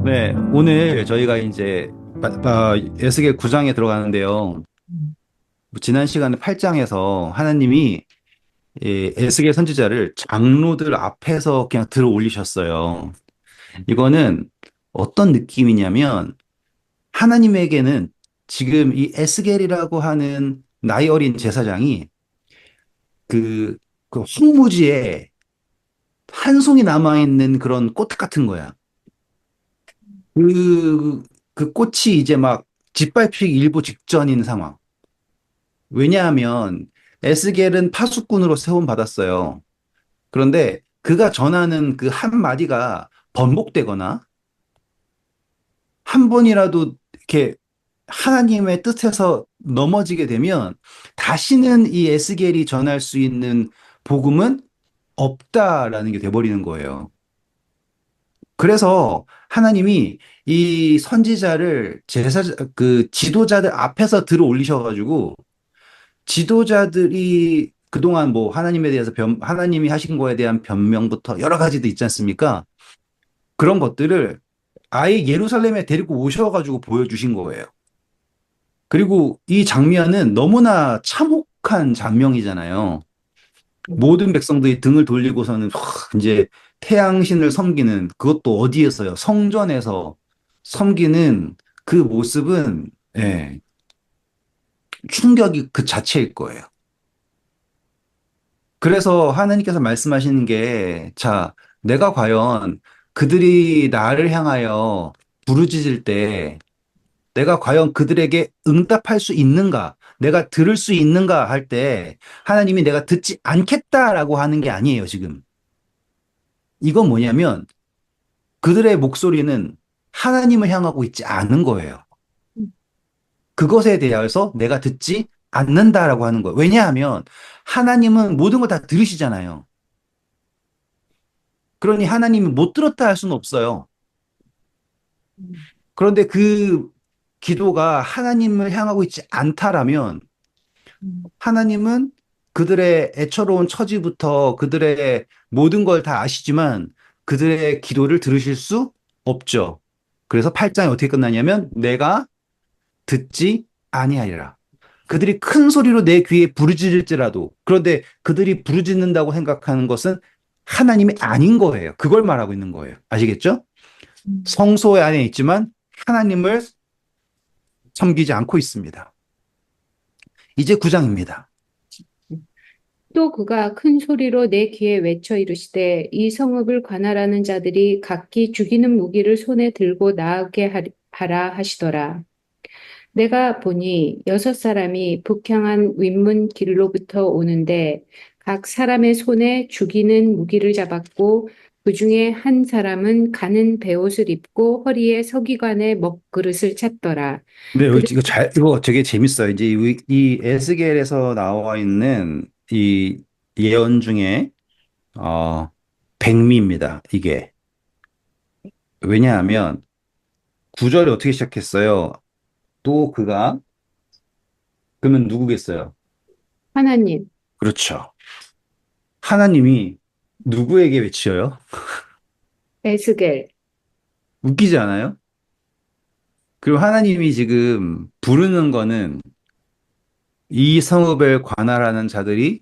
네, 오늘 저희가 이제 에스겔 9장에 들어가는데요. 지난 시간에 8장에서 하나님이 에스겔 선지자를 장로들 앞에서 그냥 들어 올리셨어요. 이거는 어떤 느낌이냐면 하나님에게는 지금 이 에스겔이라고 하는 나이 어린 제사장이 그, 그 황무지에 한 송이 남아있는 그런 꽃 같은 거야. 그 꽃이 이제 막 짓밟히기 일보 직전인 상황. 왜냐하면 에스겔은 파수꾼으로 세움받았어요. 그런데 그가 전하는 그 한마디가 번복되거나 한 번이라도 이렇게 하나님의 뜻에서 넘어지게 되면 다시는 이 에스겔이 전할 수 있는 복음은 없다라는 게 돼버리는 거예요. 그래서 하나님이 이 선지자를 그 지도자들 앞에서 들어 올리셔가지고 지도자들이 그동안 뭐 하나님에 대해서 하나님이 하신 거에 대한 변명부터 여러 가지도 있지 않습니까? 그런 것들을 아예 예루살렘에 데리고 오셔가지고 보여주신 거예요. 그리고 이 장면은 너무나 참혹한 장면이잖아요. 모든 백성들이 등을 돌리고서는 이제 태양신을 섬기는 그것도 어디에서요? 성전에서 섬기는 그 모습은 예, 충격이 그 자체일 거예요. 그래서 하나님께서 말씀하시는 게, 자, 내가 과연 그들이 나를 향하여 부르짖을 때, 내가 과연 그들에게 응답할 수 있는가, 내가 들을 수 있는가 할 때, 하나님이 내가 듣지 않겠다라고 하는 게 아니에요, 지금. 이건 뭐냐면, 그들의 목소리는 하나님을 향하고 있지 않은 거예요. 그것에 대해서 내가 듣지 않는다라고 하는 거예요. 왜냐하면, 하나님은 모든 걸 다 들으시잖아요. 그러니 하나님이 못 들었다 할 수는 없어요. 그런데 그 기도가 하나님을 향하고 있지 않다라면 하나님은 그들의 애처로운 처지부터 그들의 모든 걸 다 아시지만 그들의 기도를 들으실 수 없죠. 그래서 8장이 어떻게 끝나냐면 내가 듣지 아니하리라. 그들이 큰 소리로 내 귀에 부르짖을지라도 그런데 그들이 부르짖는다고 생각하는 것은 하나님이 아닌 거예요. 그걸 말하고 있는 거예요. 아시겠죠? 성소 안에 있지만 하나님을 섬기지 않고 있습니다. 이제 9장입니다. 또 그가 큰 소리로 내 귀에 외쳐 이르시되 이 성읍을 관할하는 자들이 각기 죽이는 무기를 손에 들고 나아가게 하라 하시더라. 내가 보니 여섯 사람이 북향한 윗문 길로부터 오는데 각 사람의 손에 죽이는 무기를 잡았고 그 중에 한 사람은 가는 베옷을 입고 허리에 서기관의 먹그릇을 찼더라. 근데 그들 이거 되게 재밌어요. 이제 이 에스겔에서 나와 있는 이 예언 중에, 어, 백미입니다. 이게. 왜냐하면, 구절이 어떻게 시작했어요? 또 그가, 그러면 누구겠어요? 하나님, 그렇죠. 하나님이 누구에게 외치어요? 에스겔, 웃기지 않아요? 그리고 하나님이 지금 부르는 거는 이 성읍을 관할하는 자들이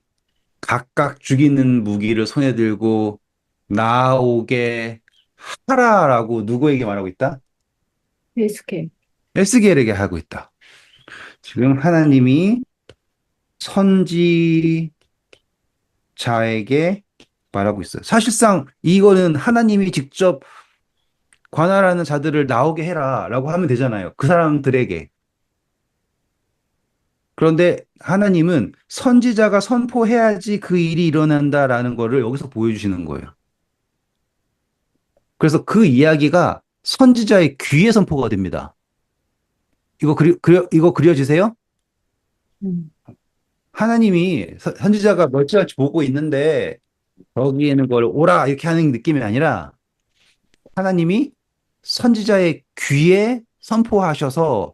각각 죽이는 무기를 손에 들고 나오게 하라라고 누구에게 말하고 있다? 에스겔. 에스겔에게 하고 있다. 지금 하나님이 선지자에게 말하고 있어요. 사실상 이거는 하나님이 직접 관할하는 자들을 나오게 해라라고 하면 되잖아요. 그 사람들에게. 그런데 하나님은 선지자가 선포해야지 그 일이 일어난다라는 거를 여기서 보여주시는 거예요. 그래서 그 이야기가 선지자의 귀에 선포가 됩니다. 이거 그려지세요? 음. 하나님이 선지자가 멀찌감치 보고 있는데 거기에는 걸 오라 이렇게 하는 느낌이 아니라 하나님이 선지자의 귀에 선포하셔서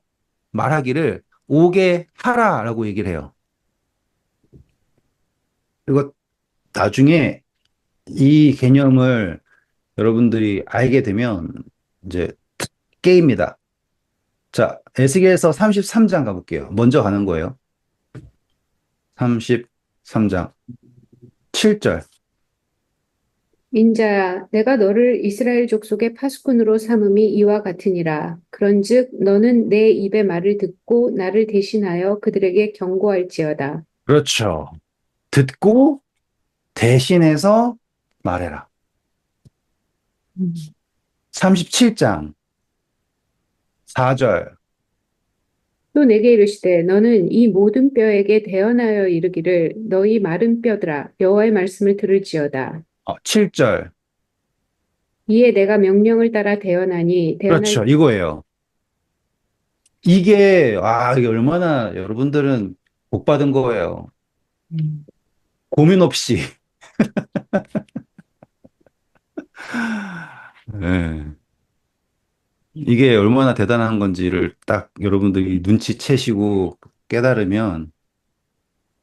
말하기를 오게 하라라고 얘기를 해요. 그리고 나중에 이 개념을 여러분들이 알게 되면 이제 게입니다. 자, 에스겔서 33장 가볼게요. 먼저 가는 거예요. 33장 7절. 인자야, 내가 너를 이스라엘 족속의 파수꾼으로 삼음이 이와 같으니라. 그런즉 너는 내 입의 말을 듣고 나를 대신하여 그들에게 경고할지어다. 그렇죠. 듣고 대신해서 말해라. 음. 37장 4절. 또 내게 이르시되 너는 이 모든 뼈에게 대언하여 이르기를 너희 마른 뼈들아 여호와의 말씀을 들을지어다. 7절. 이에 내가 명령을 따라 대언하니 대언할 그렇죠. 이거예요. 이게 얼마나 여러분들은 복 받은 거예요. 음. 고민 없이. 네. 이게 얼마나 대단한 건지를 딱 여러분들이 눈치채시고 깨달으면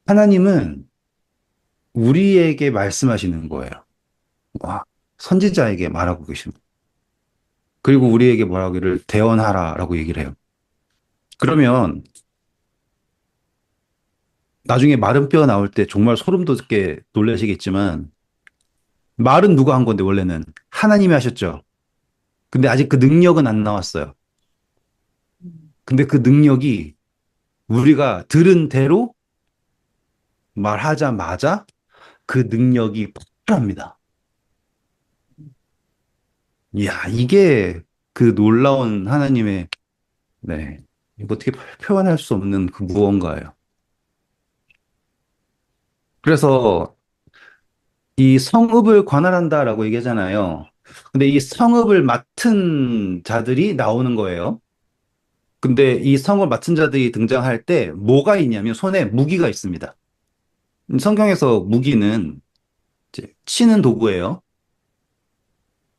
하나님은 우리에게 말씀하시는 거예요. 와, 선지자에게 말하고 계십니다. 그리고 우리에게 뭐라기를 대언하라라고 얘기를 해요. 그러면 나중에 마른 뼈 나올 때 정말 소름 돋게 놀라시겠지만 말은 누가 한 건데 원래는 하나님이 하셨죠. 근데 아직 그 능력은 안 나왔어요. 근데 그 능력이 우리가 들은 대로 말하자마자 그 능력이 폭발합니다. 이야, 이게 그 놀라운 하나님의, 네, 이거 어떻게 표현할 수 없는 그 무언가예요. 그래서 이 성읍을 관할한다라고 얘기하잖아요. 근데 이 성읍을 맡은 자들이 나오는 거예요. 근데 이 성을 맡은 자들이 등장할 때 뭐가 있냐면 손에 무기가 있습니다. 성경에서 무기는 이제 치는 도구예요.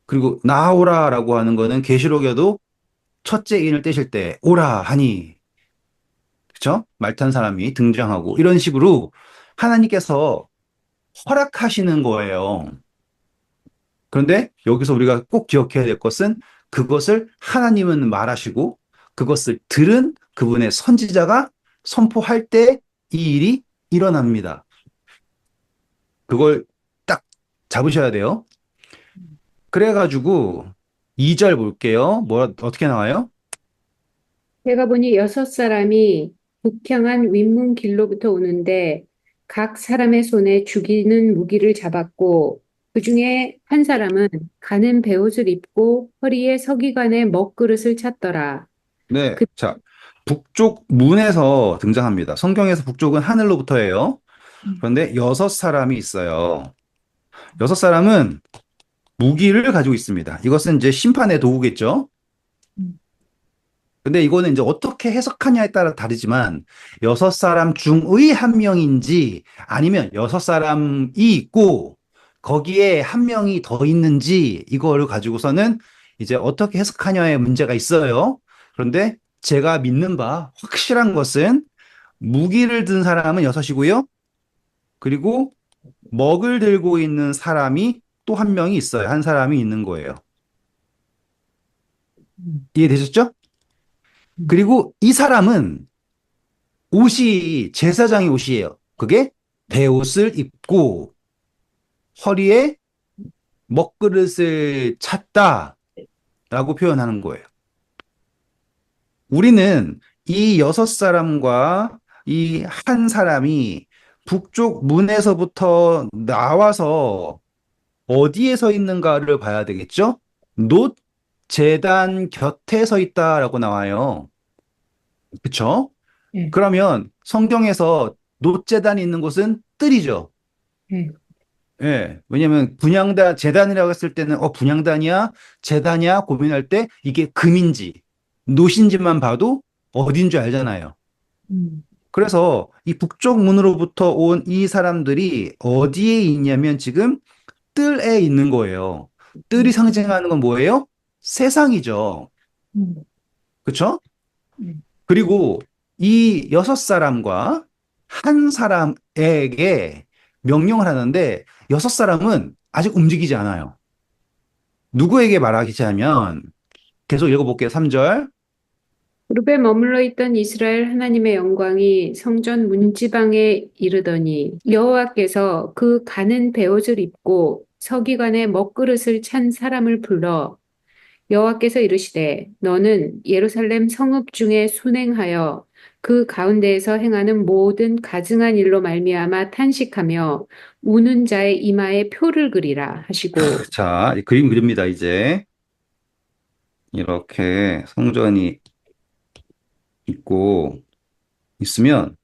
그리고 나오라라고 하는 거는 계시록에도 첫째 인을 떼실 때 오라 하니 그쵸? 말탄 사람이 등장하고 이런 식으로 하나님께서 허락하시는 거예요. 그런데 여기서 우리가 꼭 기억해야 될 것은 그것을 하나님은 말하시고 그것을 들은 그분의 선지자가 선포할 때 이 일이 일어납니다. 그걸 딱 잡으셔야 돼요. 그래가지고 2절 볼게요. 어떻게 나와요? 내가 보니 여섯 사람이 북향한 윗문 길로부터 오는데 각 사람의 손에 죽이는 무기를 잡았고 그 중에 한 사람은 가는 베옷을 입고 허리에 서기관의 먹그릇을 찼더라. 네. 그 자, 북쪽 문에서 등장합니다. 성경에서 북쪽은 하늘로부터예요. 그런데 6사람이 있어요. 6사람은 무기를 가지고 있습니다. 이것은 이제 심판의 도구겠죠? 근데 이거는 이제 어떻게 해석하냐에 따라 다르지만 6사람 중의 한 명인지 아니면 6사람이 있고 거기에 한 명이 더 있는지 이거를 가지고서는 이제 어떻게 해석하냐에 문제가 있어요. 그런데 제가 믿는 바 확실한 것은 무기를 든 사람은 6이고요. 그리고 먹을 들고 있는 사람이 또 한 명이 있어요. 한 사람이 있는 거예요. 이해되셨죠? 그리고 이 사람은 옷이 제사장의 옷이에요. 그게 베옷을 입고 허리에 먹그릇을 찼다라고 표현하는 거예요. 우리는 이 6사람과 이 한 사람이 북쪽 문에서부터 나와서 어디에 서 있는가를 봐야 되겠죠? 놋 제단 곁에 서 있다라고 나와요. 그쵸? 예, 그러면 성경에서 놋제단이 있는 곳은 뜰이죠. 예, 예. 왜냐면 분향단, 제단이라고 했을 때는 분향단이야? 제단이야? 고민할 때 이게 금인지, 놋인지만 봐도 어딘 줄 알잖아요. 음, 그래서 이 북쪽 문으로부터 온 이 사람들이 어디에 있냐면 지금 뜰에 있는 거예요. 뜰이 음, 상징하는 건 뭐예요? 세상이죠. 음, 그쵸? 음, 그리고 이 6사람과 한 사람에게 명령을 하는데 6사람은 아직 움직이지 않아요. 누구에게 말하기 하면 계속 읽어볼게요. 3절. 무릎에 머물러 있던 이스라엘 하나님의 영광이 성전 문지방에 이르더니 여호와께서 그 가는 베옷을 입고 서기관의 먹그릇을 찬 사람을 불러 여호와께서 이르시되 너는 예루살렘 성읍 중에 순행하여 그 가운데에서 행하는 모든 가증한 일로 말미암아 탄식하며 우는 자의 이마에 표를 그리라 하시고 자, 이 그림 그립니다, 이제. 이렇게 성전이 있고, 있으면,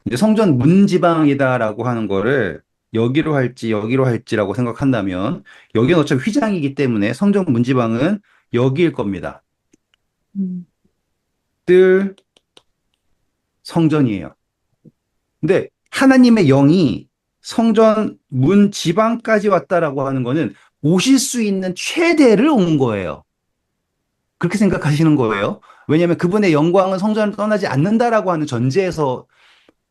이제 성전 문지방이다라고 하는 거를 여기로 할지 여기로 할지라고 생각한다면, 여기는 어차피 휘장이기 때문에 성전 문지방은 여기일 겁니다. 음, 뜰 성전이에요. 근데 하나님의 영이 성전 문 지방까지 왔다라고 하는 거는 오실 수 있는 최대를 온 거예요. 그렇게 생각하시는 거예요. 왜냐하면 그분의 영광은 성전을 떠나지 않는다라고 하는 전제에서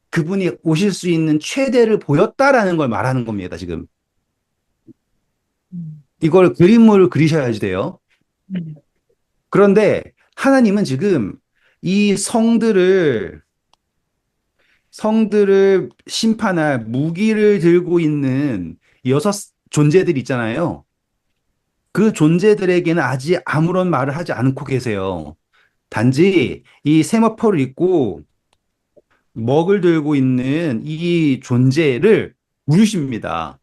그분이 오실 수 있는 최대를 보였다라는 걸 말하는 겁니다, 지금. 음, 이걸 그림으로 그리셔야지 돼요. 음. 그런데 하나님은 지금 이 성들을 심판할 무기를 들고 있는 여섯 존재들 있잖아요. 그 존재들에게는 아직 아무런 말을 하지 않고 계세요. 단지 이 세마포를 입고 먹을 들고 있는 이 존재를 부르십니다.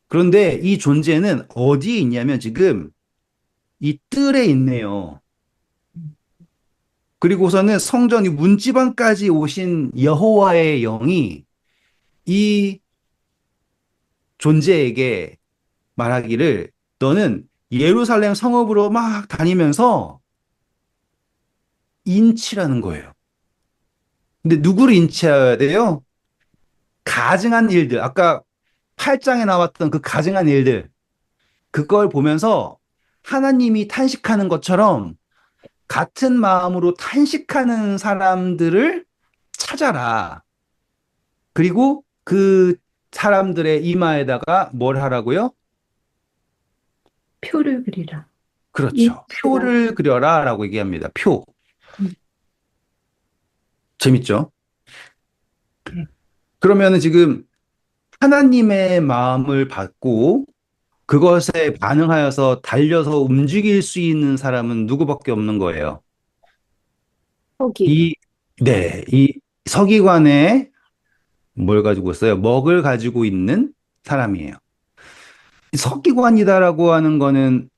그런데 이 존재는 어디에 있냐면 지금 이 뜰에 있네요. 그리고서는 성전 이 문지방까지 오신 여호와의 영이 이 존재에게 말하기를 너는 예루살렘 성읍으로 막 다니면서 인치라는 거예요. 근데 누구를 인치해야 돼요? 가증한 일들. 아까 8장에 나왔던 그 가증한 일들. 그걸 보면서 하나님이 탄식하는 것처럼 같은 마음으로 탄식하는 사람들을 찾아라. 그리고 그 사람들의 이마에다가 뭘 하라고요? 표를 그리라. 그렇죠. 인치라. 표를 그려라 라고 얘기합니다. 표. 음, 재밌죠? 네. 그러면은 지금 하나님의 마음을 받고 그것에 반응하여서 달려서 움직일 수 있는 사람은 누구밖에 없는 거예요. 서기. 이, 네, 이 서기관에 뭘 가지고 있어요? 먹을 가지고 있는 사람이에요. 이 서기관이다라고 하는 거는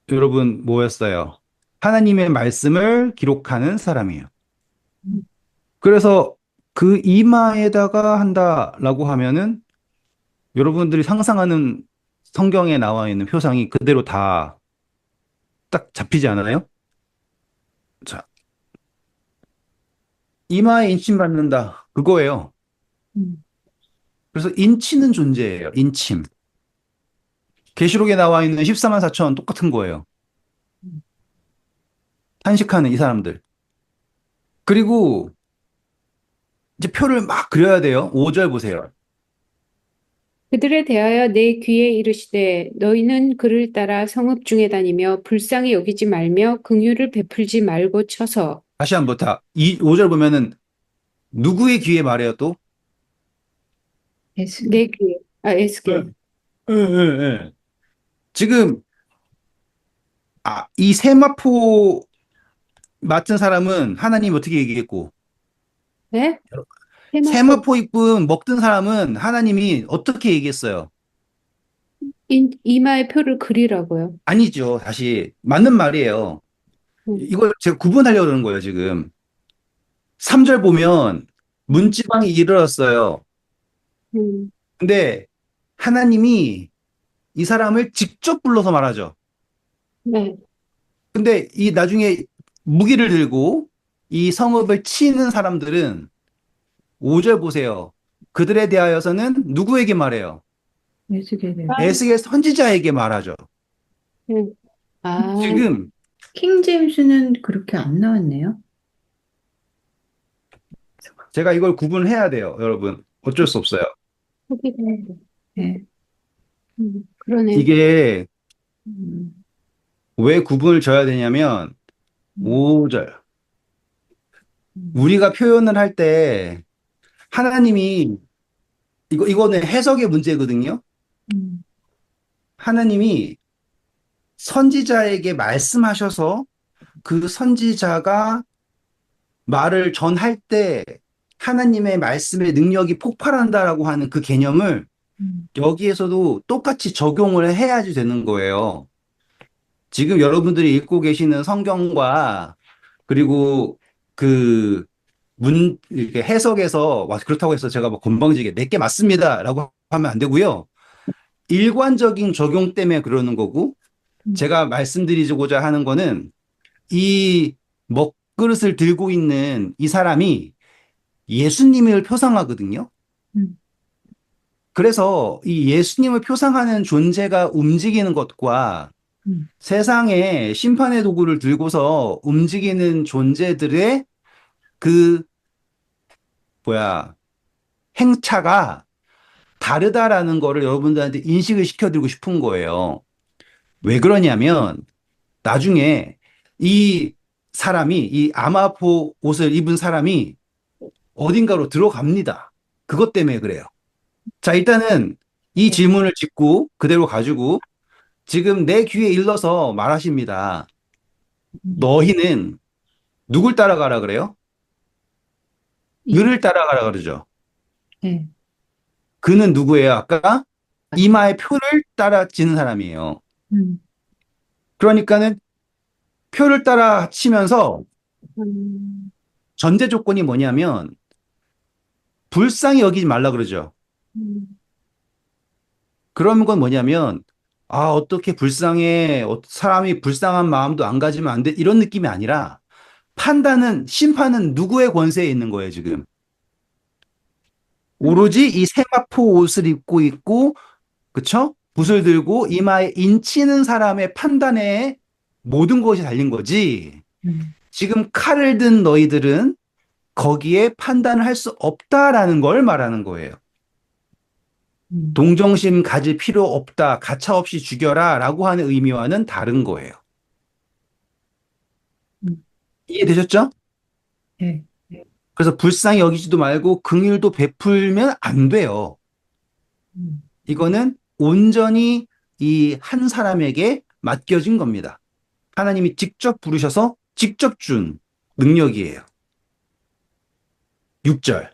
여러분 뭐였어요? 하나님의 말씀을 기록하는 사람이에요. 음, 그래서 그 이마에다가 한다라고 하면은 여러분들이 상상하는 성경에 나와 있는 표상이 그대로 다 딱 잡히지 않아요? 자, 이마에 인침 받는다. 그거예요. 음. 그래서 인치는 존재예요. 인침. 계시록에 나와 있는 14만 4천 똑같은 거예요. 탄식하는 이 사람들. 그리고 이제 표를 막 그려야 돼요. 5절 보세요. 그들에 대하여 내 귀에 이르시되 너희는 그를 따라 성읍 중에 다니며 불쌍히 여기지 말며 긍휼을 베풀지 말고 쳐서 다시 한번 다. 이 5절 보면은 누구의 귀에 말해요 또? 내 귀에 에스겔. 응, 응, 응, 응. 지금 이 세마포 맡은 사람은 하나님 어떻게 얘기했고 네? 세마포 세마포 입은 먹던 사람은 하나님이 어떻게 얘기했어요? 이마에 표를 그리라고요. 아니죠. 다시 맞는 말이에요. 음, 이걸 제가 구분하려고 그러는 거예요, 지금. 3절 보면 음, 문지방이 이르렀어요. 음. 근데 하나님이 이 사람을 직접 불러서 말하죠. 네. 근데 이 나중에 무기를 들고 이 성읍을 치는 사람들은 5절 보세요. 그들에 대하여서는 누구에게 말해요? 에스겔은 에스겔 선지자에게 말하죠. 음. 아, 지금 킹 제임스는 그렇게 안 나왔네요. 제가 이걸 구분해야 돼요, 여러분. 어쩔 수 없어요. 하기도. 네. 그러네. 이게 음, 왜 구분을 져야 되냐면, 음, 5절. 음, 우리가 표현을 할 때 하나님이, 이거는 해석의 문제거든요. 음, 하나님이 선지자에게 말씀하셔서 그 선지자가 말을 전할 때 하나님의 말씀의 능력이 폭발한다라고 하는 그 개념을 음, 여기에서도 똑같이 적용을 해야지 되는 거예요. 지금 여러분들이 읽고 계시는 성경과 그리고 그 이렇게 해석에서 와, 그렇다고 해서 제가 뭐 건방지게 내게 맞습니다라고 하면 안 되고요. 일관적인 적용 때문에 그러는 거고 음, 제가 말씀드리고자 하는 거는 이 먹그릇을 들고 있는 이 사람이 예수님을 표상하거든요. 음, 그래서 이 예수님을 표상하는 존재가 움직이는 것과 음, 세상에 심판의 도구를 들고서 움직이는 존재들의 그 뭐야 행차가 다르다라는 거를 여러분들한테 인식을 시켜드리고 싶은 거예요. 왜 그러냐면 나중에 이 사람이 이 아마포 옷을 입은 사람이 어딘가로 들어갑니다. 그것 때문에 그래요. 자, 일단은 이 네, 질문을 짚고 그대로 가지고 지금 내 귀에 일러서 말하십니다. 음, 너희는 누굴 따라가라 그래요? 이, 그를 따라가라 그러죠. 네, 그는 누구예요? 아까 맞, 이마의 표를 따라치는 사람이에요. 음, 그러니까는 표를 따라 치면서 음, 전제 조건이 뭐냐면 불쌍히 여기지 말라 그러죠. 음, 그런 건 뭐냐면 아, 어떻게 불쌍해. 사람이 불쌍한 마음도 안 가지면 안 돼. 이런 느낌이 아니라 판단은 심판은 누구의 권세에 있는 거예요, 지금. 음, 오로지 이 세마포 옷을 입고 있고 그쵸? 붓을 들고 이마에 인치는 사람의 판단에 모든 것이 달린 거지. 음, 지금 칼을 든 너희들은 거기에 판단을 할 수 없다라는 걸 말하는 거예요. 음, 동정심 가질 필요 없다, 가차없이 죽여라 라고 하는 의미와는 다른 거예요. 음, 이해되셨죠? 네, 그래서 불쌍히 여기지도 말고 긍휼도 베풀면 안 돼요. 음, 이거는 온전히 이 한 사람에게 맡겨진 겁니다. 하나님이 직접 부르셔서 직접 준 능력이에요. 6절.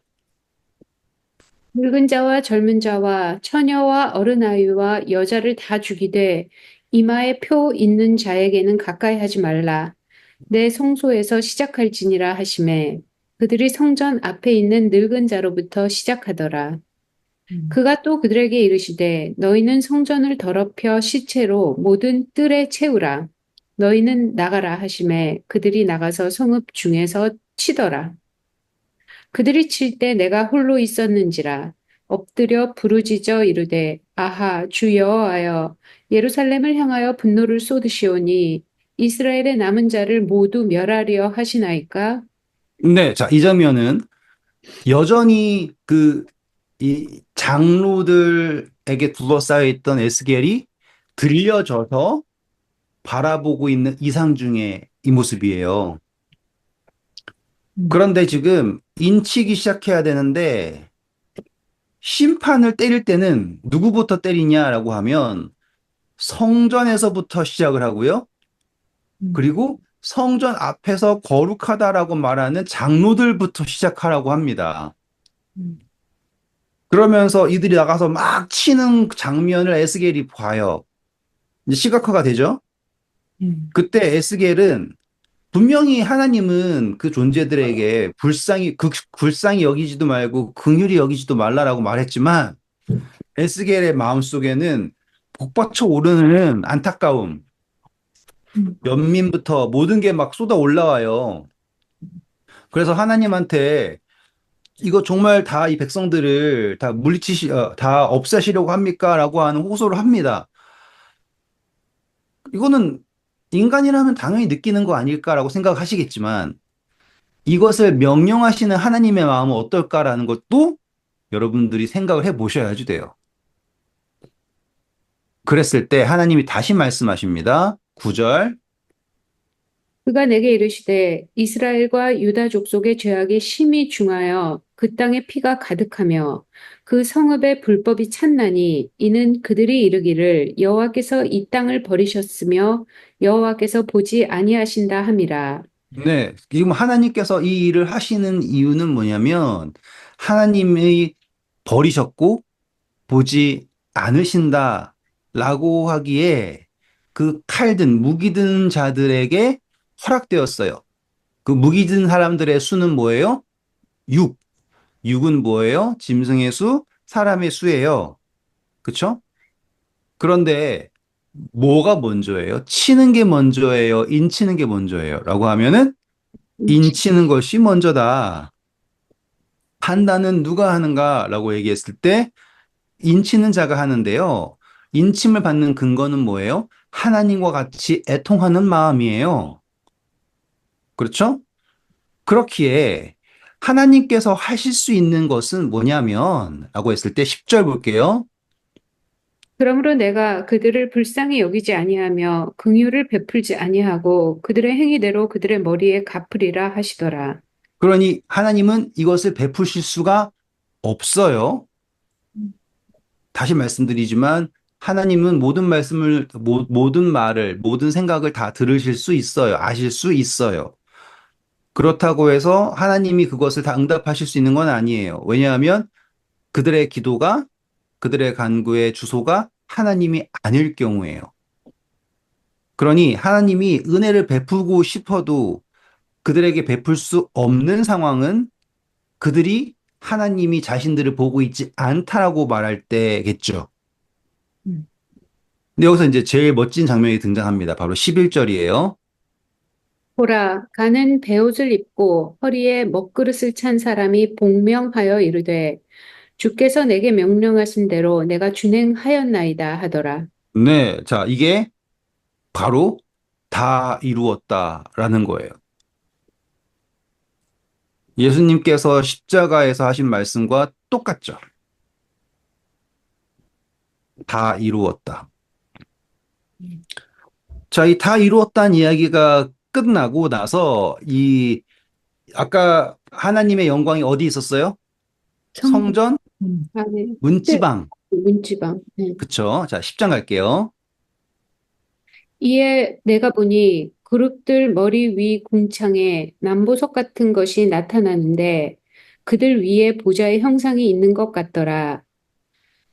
늙은 자와 젊은 자와 처녀와 어른아이와 여자를 다 죽이되 이마에 표 있는 자에게는 가까이 하지 말라. 내 성소에서 시작할지니라 하시매 그들이 성전 앞에 있는 늙은 자로부터 시작하더라. 음, 그가 또 그들에게 이르시되 너희는 성전을 더럽혀 시체로 모든 뜰에 채우라. 너희는 나가라 하시매 그들이 나가서 성읍 중에서 치더라. 그들이 칠 때 내가 홀로 있었는지라 엎드려 부르짖어 이르되 아하 주 여호와여 예루살렘을 향하여 분노를 쏟으시오니 이스라엘의 남은 자를 모두 멸하려 하시나이까? 네, 자, 이 장면은 여전히 이 장로들에게 둘러싸여 있던 에스겔이 들려져서 바라보고 있는 이상 중에 이 모습이에요. 음, 그런데 지금 인치기 시작해야 되는데 심판을 때릴 때는 누구부터 때리냐라고 하면 성전에서부터 시작을 하고요. 음, 그리고 성전 앞에서 거룩하다라고 말하는 장로들부터 시작하라고 합니다. 음, 그러면서 이들이 나가서 막 치는 장면을 에스겔이 봐요. 이제 시각화가 되죠. 그때 에스겔은 분명히 하나님은 그 존재들에게 불쌍히 여기지도 말고 긍휼히 여기지도 말라라고 말했지만 에스겔의 마음속에는 복받쳐 오르는 안타까움, 음, 연민부터 모든 게 막 쏟아 올라와요. 그래서 하나님한테 이거 정말 다 이 백성들을 다 없애시려고 합니까? 라고 하는 호소를 합니다. 이거는 인간이라면 당연히 느끼는 거 아닐까라고 생각하시겠지만 이것을 명령하시는 하나님의 마음은 어떨까라는 것도 여러분들이 생각을 해 보셔야지 돼요. 그랬을 때 하나님이 다시 말씀하십니다. 9절. 그가 내게 이르시되 이스라엘과 유다 족속의 죄악이 심히 중하여 그 땅에 피가 가득하며 그 성읍에 불법이 찼나니 이는 그들이 이르기를 여호와께서 이 땅을 버리셨으며 여호와께서 보지 아니하신다 함이라. 네, 지금 하나님께서 이 일을 하시는 이유는 뭐냐면 하나님이 버리셨고 보지 않으신다라고 하기에 그 칼든 무기 든 자들에게 허락되었어요. 그 무기 든 사람들의 수는 뭐예요? 6. 6은 뭐예요? 짐승의 수, 사람의 수예요. 그쵸? 그런데 뭐가 먼저예요? 치는 게 먼저예요? 인치는 게 먼저예요? 라고 하면은 인치는 것이 먼저다. 판단은 누가 하는가? 라고 얘기했을 때 인치는 자가 하는데요. 인침을 받는 근거는 뭐예요? 하나님과 같이 애통하는 마음이에요. 그렇죠? 그렇기에 하나님께서 하실 수 있는 것은 뭐냐면 라고 했을 때 10절 볼게요. 그러므로 내가 그들을 불쌍히 여기지 아니하며 긍휼을 베풀지 아니하고 그들의 행위대로 그들의 머리에 갚으리라 하시더라. 그러니 하나님은 이것을 베푸실 수가 없어요. 다시 말씀드리지만 하나님은 모든 말씀을, 모든 말을, 모든 생각을 다 들으실 수 있어요. 아실 수 있어요. 그렇다고 해서 하나님이 그것을 다 응답하실 수 있는 건 아니에요. 왜냐하면 그들의 기도가, 그들의 간구의 주소가 하나님이 아닐 경우에요. 그러니 하나님이 은혜를 베푸고 싶어도 그들에게 베풀 수 없는 상황은 그들이 하나님이 자신들을 보고 있지 않다라고 말할 때겠죠. 음, 근데 여기서 이제 제일 멋진 장면이 등장합니다. 바로 11절이에요. 보라, 가는 베옷을 입고 허리에 먹그릇을 찬 사람이 복명하여 이르되 주께서 내게 명령하신 대로 내가 준행하였나이다 하더라. 네. 자, 이게 바로 다 이루었다라는 거예요. 예수님께서 십자가에서 하신 말씀과 똑같죠. 다 이루었다. 음. 자, 이 다 이루었다는 이야기가 끝나고 나서 아까 하나님의 영광이 어디 있었어요? 성전. 성전 안에 문지방. 문지방. 네. 그쵸? 자, 10장 갈게요. 이에 내가 보니 그룹들 머리 위 궁창에 남보석 같은 것이 나타나는데 그들 위에 보좌의 형상이 있는 것 같더라.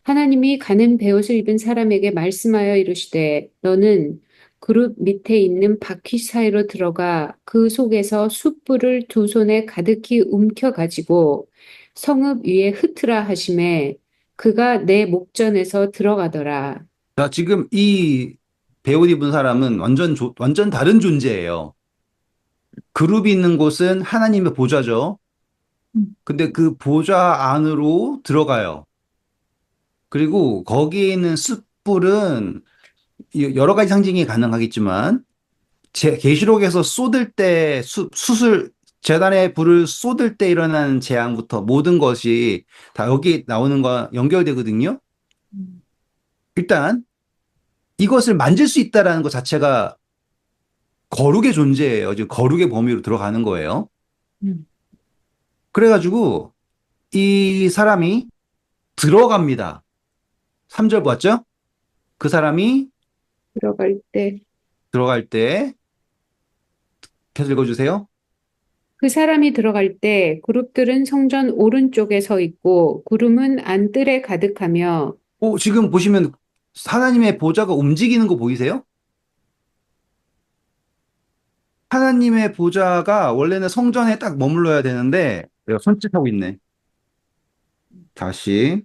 하나님이 가는 베옷을 입은 사람에게 말씀하여 이르시되 너는 그룹 밑에 있는 바퀴 사이로 들어가 그 속에서 숯불을 두 손에 가득히 움켜 가지고 성읍 위에 흩으라 하심에 그가 내 목전에서 들어가더라. 자, 지금 이 배옷 입은 사람은 완전 다른 존재예요. 그룹이 있는 곳은 하나님의 보좌죠. 음, 근데 그 보좌 안으로 들어가요. 그리고 거기에 있는 숯불은 여러 가지 상징이 가능하겠지만 계시록에서 쏟을 때 숯을 제단에 불을 쏟을 때 일어나는 재앙부터 모든 것이 다 여기 나오는 거 연결되거든요. 음, 일단 이것을 만질 수 있다라는 것 자체가 거룩의 존재예요. 지금 거룩의 범위로 들어가는 거예요. 음. 그래가지고 이 사람이 들어갑니다. 3절 봤죠? 그 사람이 들어갈 때 들어갈 때 계속 읽어주세요. 그 사람이 들어갈 때 그룹들은 성전 오른쪽에 서 있고 구름은 안뜰에 가득하며 지금 보시면 하나님의 보좌가 움직이는 거 보이세요? 하나님의 보좌가 원래는 성전에 딱 머물러야 되는데 내가 손짓하고 있네. 다시.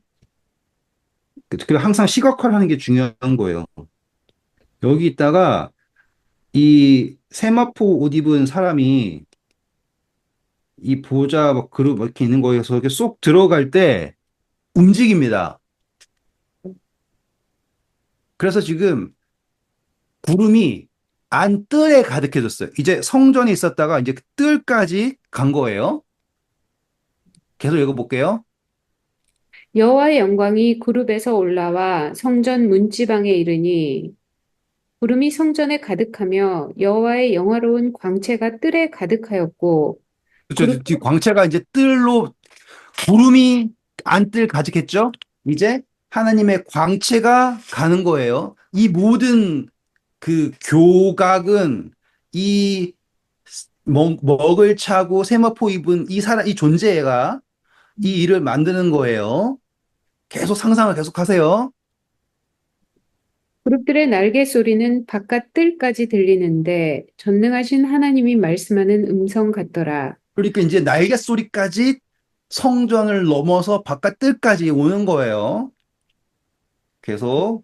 그리고 항상 시각화를 하는 게 중요한 거예요. 여기 있다가 이 세마포 옷 입은 사람이 이 보좌 막 그룹 이렇게 있는 거에서 이렇게 쏙 들어갈 때 움직입니다. 그래서 지금 구름이 안뜰에 가득해졌어요. 이제 성전에 있었다가 이제 그 뜰까지 간 거예요. 계속 읽어볼게요. 여호와의 영광이 그룹에서 올라와 성전 문지방에 이르니 구름이 성전에 가득하며 여호와의 영화로운 광채가 뜰에 가득하였고 그렇죠. 그룹 지금 광채가 이제 뜰로 구름이 안뜰 가득했죠? 이제 하나님의 광채가 가는 거예요. 이 모든 그 교각은 이 먹을 차고 세마포 입은 이 사람, 이 존재가 이 일을 만드는 거예요. 계속 상상을 계속 하세요. 그룹들의 날개 소리는 바깥 뜰까지 들리는데 전능하신 하나님이 말씀하는 음성 같더라. 그러니까 이제 날개 소리까지 성전을 넘어서 바깥 뜰까지 오는 거예요. 계속.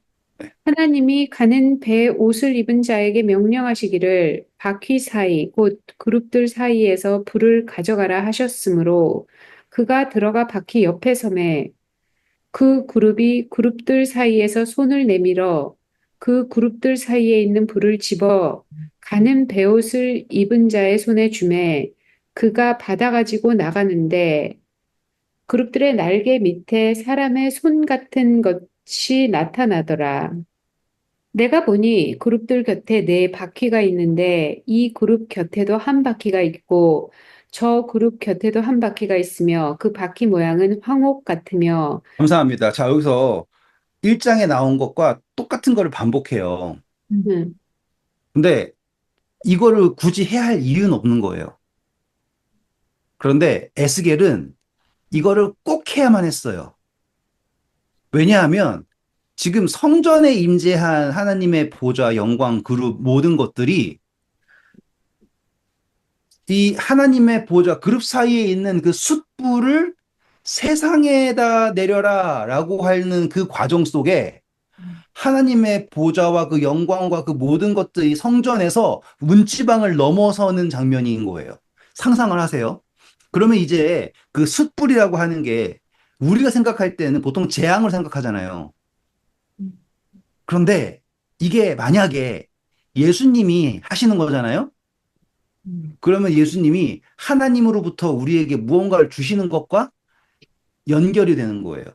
하나님이 가는 배에 옷을 입은 자에게 명령하시기를 바퀴 사이 곧 그룹들 사이에서 불을 가져가라 하셨으므로 그가 들어가 바퀴 옆에 섬에 그 그룹이 그룹들 사이에서 손을 내밀어 그 그룹들 사이에 있는 불을 집어 가는 베옷을 입은 자의 손에 주매 그가 받아 가지고 나가는데 그룹들의 날개 밑에 사람의 손 같은 것이 나타나더라. 내가 보니 그룹들 곁에 네 바퀴가 있는데 이 그룹 곁에도 한 바퀴가 있고 저 그룹 곁에도 한 바퀴가 있으며 그 바퀴 모양은 황옥 같으며 감사합니다. 자, 여기서 1장에 나온 것과 똑같은 거를 반복해요. 음, 근데 이거를 굳이 해야 할 이유는 없는 거예요. 그런데 에스겔은 이거를 꼭 해야만 했어요. 왜냐하면 지금 성전에 임재한 하나님의 보좌, 영광, 그룹 모든 것들이 이 하나님의 보좌, 그룹 사이에 있는 그 숯불을 세상에다 내려라 라고 하는 그 과정 속에 하나님의 보좌와 그 영광과 그 모든 것들이 성전에서 문지방을 넘어서는 장면인 거예요. 상상을 하세요. 그러면 이제 그 숯불이라고 하는 게 우리가 생각할 때는 보통 재앙을 생각하잖아요. 그런데 이게 만약에 예수님이 하시는 거잖아요. 그러면 예수님이 하나님으로부터 우리에게 무언가를 주시는 것과 연결이 되는 거예요.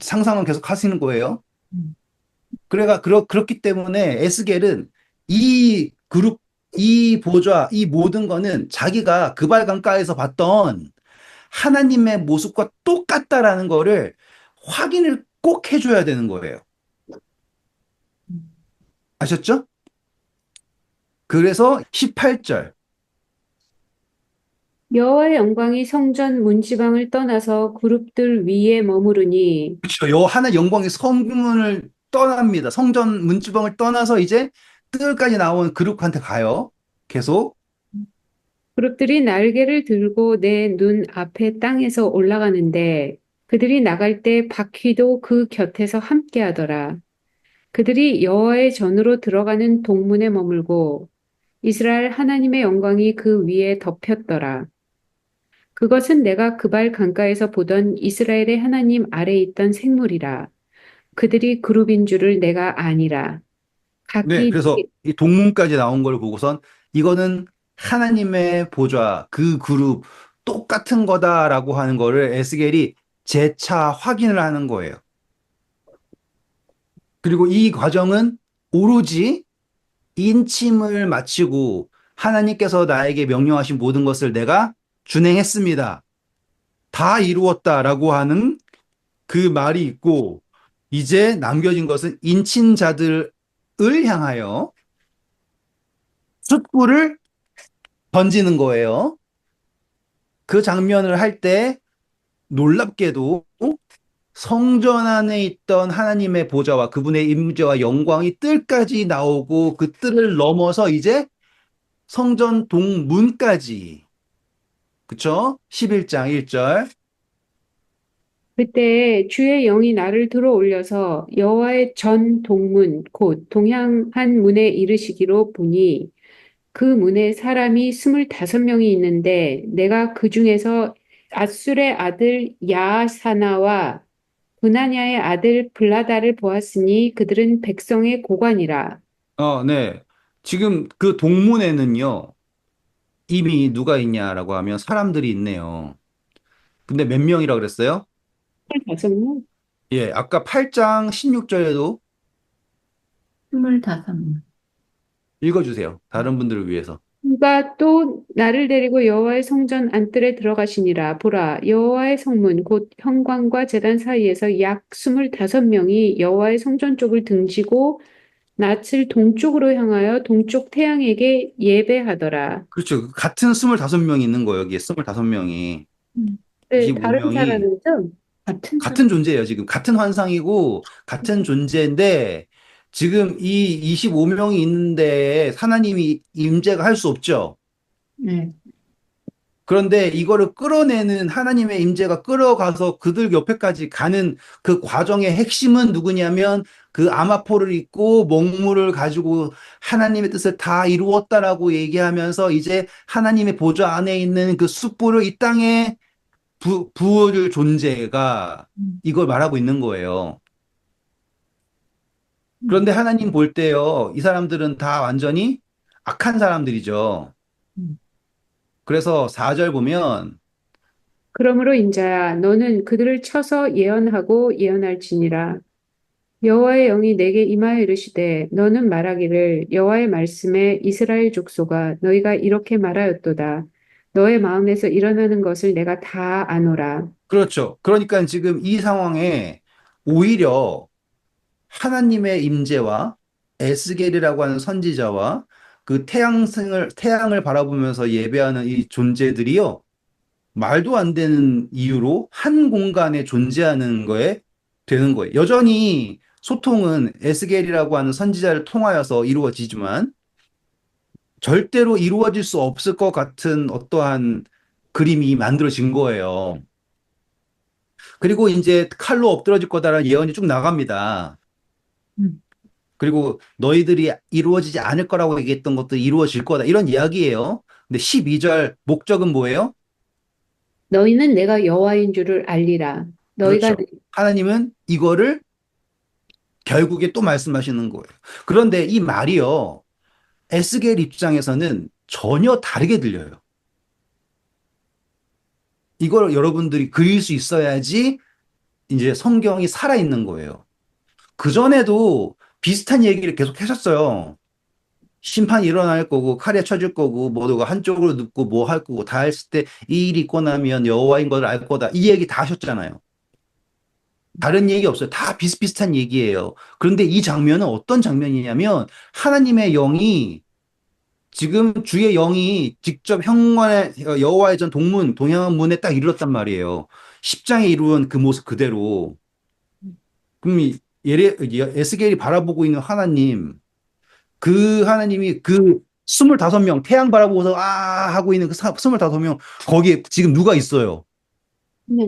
상상은 계속 하시는 거예요. 그렇기 때문에 에스겔은 이 그룹, 이 보좌, 이 모든 거는 자기가 그발 강가에서 봤던 하나님의 모습과 똑같다라는 거를 확인을 꼭 해줘야 되는 거예요. 아셨죠? 그래서 18절. 여호와의 영광이 성전 문지방을 떠나서 그룹들 위에 머무르니 그렇죠. 하나 영광의 성문을 떠납니다. 성전 문지방을 떠나서 이제 뜰까지 나온 그룹한테 가요. 계속. 그룹들이 날개를 들고 내 눈 앞에 땅에서 올라가는데 그들이 나갈 때 바퀴도 그 곁에서 함께 하더라. 그들이 여호와의 전으로 들어가는 동문에 머물고 이스라엘 하나님의 영광이 그 위에 덮였더라. 그것은 내가 그발 강가에서 보던 이스라엘의 하나님 아래 있던 생물이라. 그들이 그룹인 줄을 내가 아니라. 네, 각기 그래서 이 동문까지 나온 걸 보고선 이거는 하나님의 보좌, 그 그룹 똑같은 거다라고 하는 거를 에스겔이 재차 확인을 하는 거예요. 그리고 이 과정은 오로지 인침을 마치고 하나님께서 나에게 명령하신 모든 것을 내가 준행했습니다. 다 이루었다라고 하는 그 말이 있고 이제 남겨진 것은 인친자들을 향하여 숯불을 던지는 거예요. 그 장면을 할 때 놀랍게도 성전 안에 있던 하나님의 보좌와 그분의 임재와 영광이 뜰까지 나오고 그 뜰을 넘어서 이제 성전 동문까지 그쵸? 11장 1절. 그때 주의 영이 나를 들어 올려서 여호와의 전 동문 곧 동향한 문에 이르시기로 보니 그 문에 사람이 25명이 있는데 내가 그 중에서 앗술의 아들 야사나와 브나냐의 아들 블라다를 보았으니 그들은 백성의 고관이라. 네. 지금 그 동문에는요, 이미 누가 있냐라고 하면 사람들이 있네요. 근데 몇 명이라 그랬어요? 25명? 예, 아까 8장 16절에도 25명. 읽어주세요. 다른 분들을 위해서. 그가 또 나를 데리고 여호와의 성전 안뜰에 들어가시니라. 보라, 여호와의 성문 곧 현관과 제단 사이에서 약 25명이 여호와의 성전 쪽을 등지고 낯을 동쪽으로 향하여 동쪽 태양에게 예배하더라. 그렇죠. 같은 25명이 있는 거예요. 여기에 25명이. 음, 네, 다른 25명이 사람이죠? 같은 사람. 같은 존재예요. 지금 같은 환상이고 같은 존재인데 지금 이 25명이 있는데 하나님이 임재가 할 수 없죠. 네. 그런데 이거를 끌어내는 하나님의 임재가 끌어가서 그들 옆에까지 가는 그 과정의 핵심은 누구냐면 그 아마포를 입고 먹물을 가지고 하나님의 뜻을 다 이루었다라고 얘기하면서 이제 하나님의 보좌 안에 있는 그 숯불을 이 땅에 부어줄 존재가 음, 이걸 말하고 있는 거예요. 음, 그런데 하나님 볼 때요, 이 사람들은 다 완전히 악한 사람들이죠. 음, 그래서 4절 보면 그러므로 인자야, 너는 그들을 쳐서 예언하고 예언할지니라. 여호와의 영이 내게 임하여 이르시되 너는 말하기를 여호와의 말씀에 이스라엘 족속아 너희가 이렇게 말하였도다. 너의 마음에서 일어나는 것을 내가 다 아노라. 그렇죠. 그러니까 지금 이 상황에 오히려 하나님의 임재와 에스겔이라고 하는 선지자와 그 태양을 바라보면서 예배하는 이 존재들이요. 말도 안 되는 이유로 한 공간에 존재하는 거에 되는 거예요. 여전히 소통은 에스겔이라고 하는 선지자를 통하여서 이루어지지만 절대로 이루어질 수 없을 것 같은 어떠한 그림이 만들어진 거예요. 그리고 이제 칼로 엎드러질 거다라는 예언이 쭉 나갑니다. 음, 그리고 너희들이 이루어지지 않을 거라고 얘기했던 것도 이루어질 거다. 이런 이야기예요. 근데 12절 목적은 뭐예요? 너희는 내가 여호와인 줄을 알리라. 너희가 그렇죠. 하나님은 이거를 결국에 또 말씀하시는 거예요. 그런데 이 말이요. 에스겔 입장에서는 전혀 다르게 들려요. 이걸 여러분들이 그릴 수 있어야지 이제 성경이 살아있는 거예요. 그전에도 비슷한 얘기를 계속 하셨어요. 심판이 일어날 거고 칼에 쳐질 거고 모두가 한쪽으로 눕고 뭐 할 거고 다 했을 때 이 일이 있고 나면 여호와인 것을 알 거다. 이 얘기 다 하셨잖아요. 다른 얘기 없어요. 다 비슷비슷한 얘기예요. 그런데 이 장면은 어떤 장면이냐면 하나님의 영이 지금 주의 영이 직접 현관에 여호와의 전 동문 동양문 문에 딱 이르렀단 말이에요. 10장에 이루은 그 모습 그대로. 그럼 에스겔이 바라보고 있는 하나님 그 하나님이 그 25명 태양 바라보고서 아 하고 있는 그 25명 거기에 지금 누가 있어요? 네.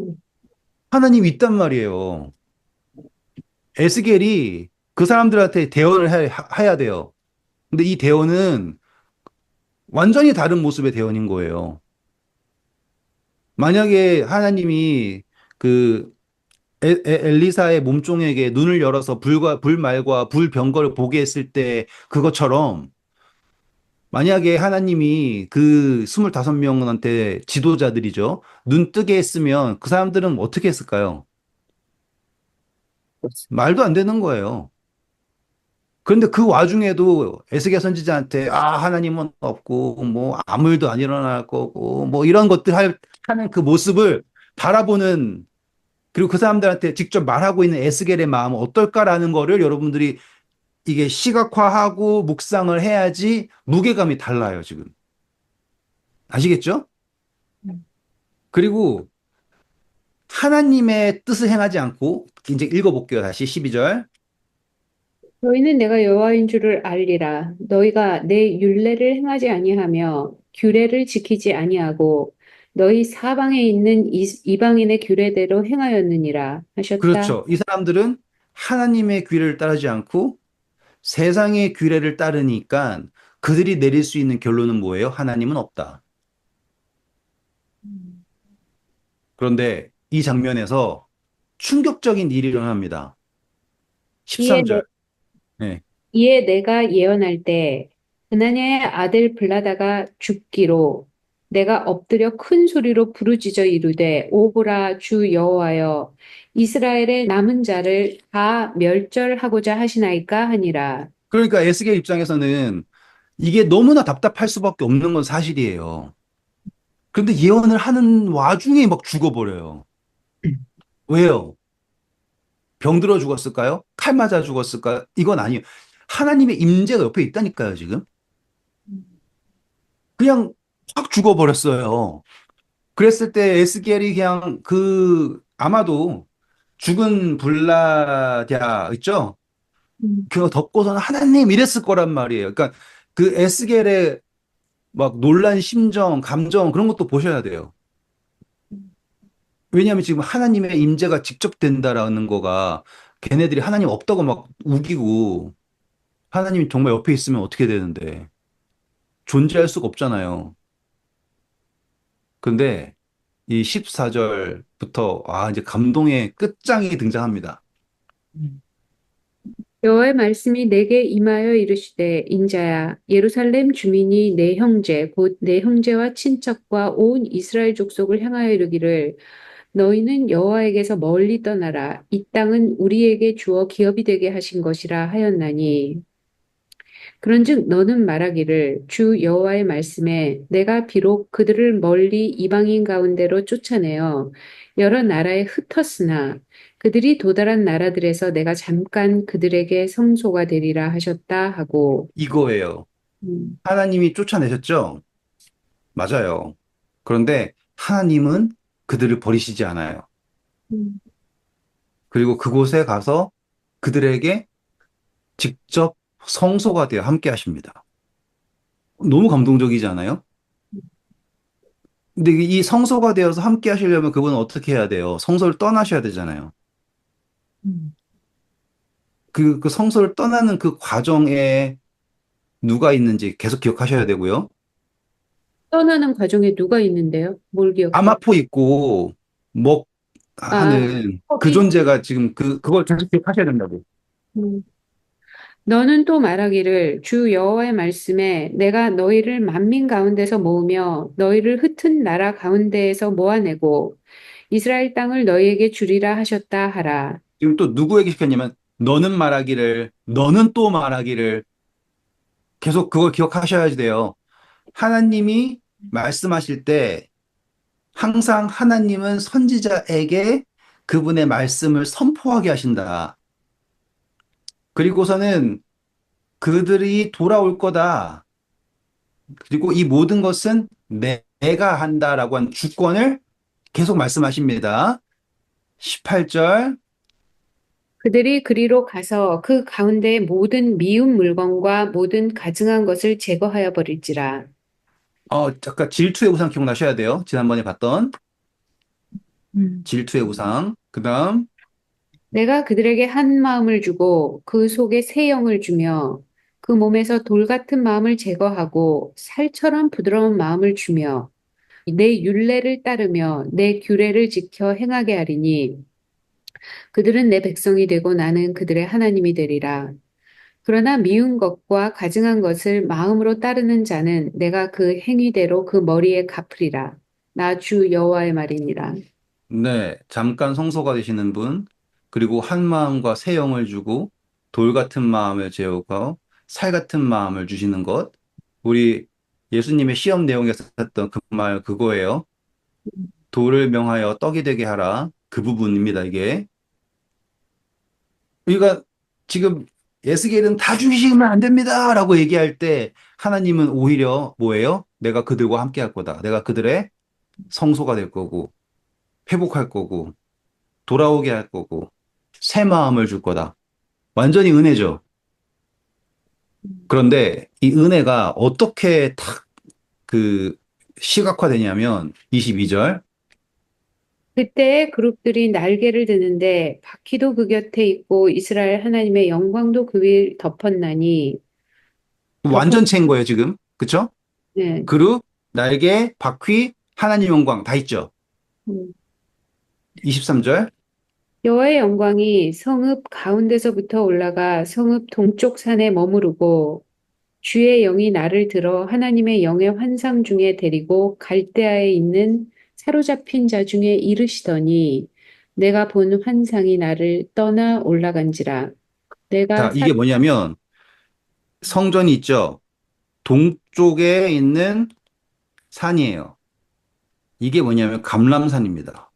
하나님이 있단 말이에요. 에스겔이 그 사람들한테 대언을 해야 돼요. 근데 이 대언은 완전히 다른 모습의 대언인 거예요. 만약에 하나님이 그 엘리사의 몸종에게 눈을 열어서 불말과 불병거를 보게 했을 때 그것처럼 만약에 하나님이 그 25명한테 지도자들이죠. 눈 뜨게 했으면 그 사람들은 어떻게 했을까요? 말도 안 되는 거예요. 그런데 그 와중에도 에스겔 선지자한테 하나님은 없고 뭐 아무 일도 안 일어날 거고 뭐 이런 것들 하는 그 모습을 바라보는 그리고 그 사람들한테 직접 말하고 있는 에스겔의 마음은 어떨까라는 거를 여러분들이 이게 시각화하고 묵상을 해야지 무게감이 달라요, 지금. 아시겠죠? 음, 그리고 하나님의 뜻을 행하지 않고 이제 읽어볼게요. 다시 12절. 너희는 내가 여호와인 줄을 알리라. 너희가 내 율례를 행하지 아니하며 규례를 지키지 아니하고 너희 사방에 있는 이방인의 규례대로 행하였느니라 하셨다. 그렇죠. 이 사람들은 하나님의 규례를 따르지 않고 세상의 규례를 따르니까 그들이 내릴 수 있는 결론은 뭐예요? 하나님은 없다. 음, 그런데 이 장면에서 충격적인 일이 일어납니다. 이에 13절. 네. 이에 내가 예언할 때 그나냐의 아들 블라다가 죽기로 내가 엎드려 큰 소리로 부르짖어 이르되 오호라 주 여호와여 이스라엘의 남은 자를 다 멸절하고자 하시나이까 하니라. 그러니까 에스겔 입장에서는 이게 너무나 답답할 수밖에 없는 건 사실이에요. 그런데 예언을 하는 와중에 막 죽어버려요. 왜요? 병들어 죽었을까요? 칼 맞아 죽었을까요? 이건 아니에요. 하나님의 임재가 옆에 있다니까요, 지금. 그냥 확 죽어버렸어요. 그랬을 때 에스겔이 그냥 아마도 죽은 블라디아 있죠? 음, 그거 덮고서는 하나님 이랬을 거란 말이에요. 그러니까 그 에스겔의 막 놀란 심정, 감정 그런 것도 보셔야 돼요. 왜냐하면 지금 하나님의 임재가 직접 된다라는 거가 걔네들이 하나님 없다고 막 우기고 하나님이 정말 옆에 있으면 어떻게 되는데 존재할 수가 없잖아요. 근데 이 14절부터 이제 감동의 끝장이 등장합니다. 음, 여호와의 말씀이 내게 임하여 이르시되 인자야 예루살렘 주민이 내 형제 곧 내 형제와 친척과 온 이스라엘 족속을 향하여 이르기를 너희는 여호와에게서 멀리 떠나라 이 땅은 우리에게 주어 기업이 되게 하신 것이라 하였나니 그런즉 너는 말하기를 주 여호와의 말씀에 내가 비록 그들을 멀리 이방인 가운데로 쫓아내어 여러 나라에 흩었으나 그들이 도달한 나라들에서 내가 잠깐 그들에게 성소가 되리라 하셨다 하고 이거예요. 음, 하나님이 쫓아내셨죠? 맞아요. 그런데 하나님은 그들을 버리시지 않아요. 음. 그리고 그곳에 가서 그들에게 직접 성소가 되어 함께 하십니다. 너무 감동적이지 않아요? 근데 이 성소가 되어서 함께 하시려면 그분은 어떻게 해야 돼요? 성소를 떠나셔야 되잖아요. 음. 그 성소를 떠나는 그 과정에 누가 있는지 계속 기억하셔야 되고요. 떠나는 과정에 누가 있는데요? 뭘 기억해요? 아마포 있고, 먹 아, 하는 그 컵이 존재가 지금 그걸 계속 기억하셔야 된다고. 음. 너는 또 말하기를 주 여호와의 말씀에 내가 너희를 만민 가운데서 모으며 너희를 흩은 나라 가운데에서 모아내고 이스라엘 땅을 너희에게 주리라 하셨다 하라. 지금 또 누구에게 시켰냐면, 너는 또 말하기를, 계속 그걸 기억하셔야 돼요. 하나님이 말씀하실 때, 항상 하나님은 선지자에게 그분의 말씀을 선포하게 하신다. 그리고서는 그들이 돌아올 거다. 그리고 이 모든 것은 내가 한다라고 한 주권을 계속 말씀하십니다. 18절. 그들이 그리로 가서 그 가운데의 모든 미운 물건과 모든 가증한 것을 제거하여 버릴지라. 잠깐 질투의 우상 기억나셔야 돼요. 지난번에 봤던 음. 질투의 우상. 그 다음, 내가 그들에게 한 마음을 주고 그 속에 새 영을 주며 그 몸에서 돌 같은 마음을 제거하고 살처럼 부드러운 마음을 주며 내 율례를 따르며 내 규례를 지켜 행하게 하리니 그들은 내 백성이 되고 나는 그들의 하나님이 되리라. 그러나 미운 것과 가증한 것을 마음으로 따르는 자는 내가 그 행위대로 그 머리에 갚으리라. 나 주 여호와의 말이니라. 네, 잠깐 성소가 되시는 분, 그리고 한 마음과 새 영을 주고 돌 같은 마음을 재우고 살 같은 마음을 주시는 것. 우리 예수님의 시험 내용에서 했던 그 말 그거예요. 돌을 명하여 떡이 되게 하라. 그 부분입니다, 이게. 그러니까 지금 에스겔은 다 죽이시면 안 됩니다. 라고 얘기할 때 하나님은 오히려 뭐예요? 내가 그들과 함께 할 거다. 내가 그들의 성소가 될 거고, 회복할 거고, 돌아오게 할 거고, 새 마음을 줄 거다. 완전히 은혜죠. 그런데 이 은혜가 어떻게 탁 시각화되냐면 22절. 그때 그룹들이 날개를 드는데 바퀴도 그 곁에 있고 이스라엘 하나님의 영광도 그 위를 덮었나니 덮었 완전체인 거예요, 지금. 그쵸? 네. 그룹, 날개, 바퀴, 하나님 영광 다 있죠. 음. 23절. 여호와의 영광이 성읍 가운데서부터 올라가 성읍 동쪽 산에 머무르고 주의 영이 나를 들어 하나님의 영의 환상 중에 데리고 갈대아에 있는 사로잡힌 자 중에 이르시더니 내가 본 환상이 나를 떠나 올라간지라 내가 자, 이게 뭐냐면 성전이 있죠. 동쪽에 있는 산이에요. 이게 뭐냐면 감람산입니다.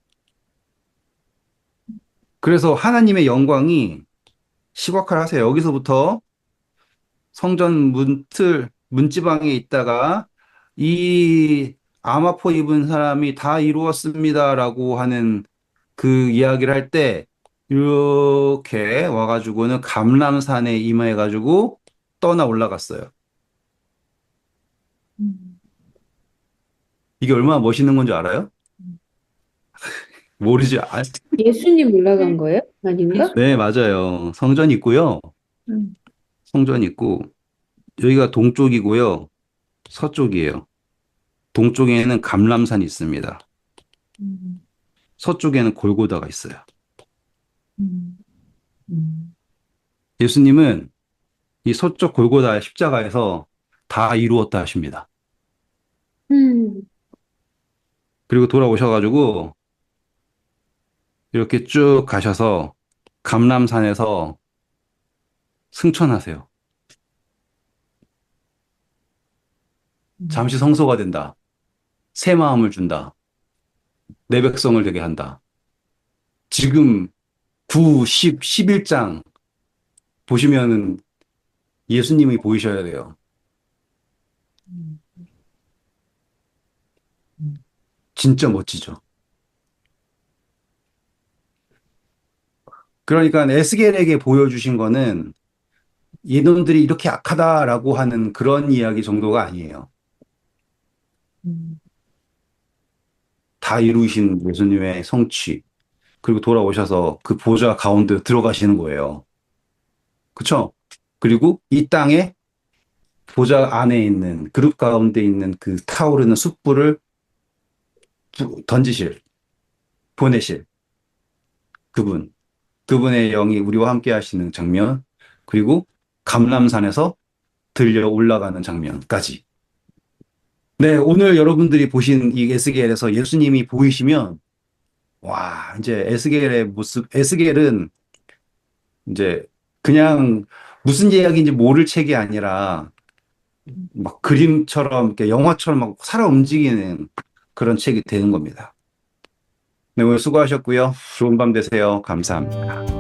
그래서 하나님의 영광이 시각화를 하세요. 여기서부터 성전 문지방에 있다가 이 아마포 입은 사람이 다 이루었습니다라고 하는 그 이야기를 할 때 이렇게 와가지고는 감람산에 임해가지고 떠나 올라갔어요. 음. 이게 얼마나 멋있는 건지 알아요? 모르지? 예수님 올라간 거예요? 아닌가? 네, 맞아요. 성전 있고요. 음. 성전 있고 여기가 동쪽이고요. 서쪽이에요. 동쪽에는 감람산이 있습니다. 음. 서쪽에는 골고다가 있어요. 음. 음. 예수님은 이 서쪽 골고다 십자가에서 다 이루었다 하십니다. 음, 그리고 돌아오셔가지고 이렇게 쭉 가셔서 감람산에서 승천하세요. 잠시 성소가 된다. 새 마음을 준다. 내 백성을 되게 한다. 지금 9, 10, 11장 보시면은 예수님이 보이셔야 돼요. 음. 음. 진짜 멋지죠. 그러니까 에스겔에게 보여주신 거는 이놈들이 이렇게 악하다라고 하는 그런 이야기 정도가 아니에요. 음. 다 이루신 예수님의 성취, 그리고 돌아오셔서 그 보좌 가운데 들어가시는 거예요. 그쵸? 그리고 이 땅에 보좌 안에 있는, 그룹 가운데 있는 그 타오르는 숯불을 던지실, 보내실 그분, 그분의 영이 우리와 함께 하시는 장면, 그리고 감람산에서 들려 올라가는 장면까지. 네, 오늘 여러분들이 보신 이 에스겔에서 예수님이 보이시면, 와, 이제 에스겔의 모습, 에스겔은 이제 그냥 무슨 이야기인지 모를 책이 아니라 막 그림처럼, 이렇게 영화처럼 막 살아 움직이는 그런 책이 되는 겁니다. 네, 오늘 수고하셨고요. 좋은 밤 되세요. 감사합니다.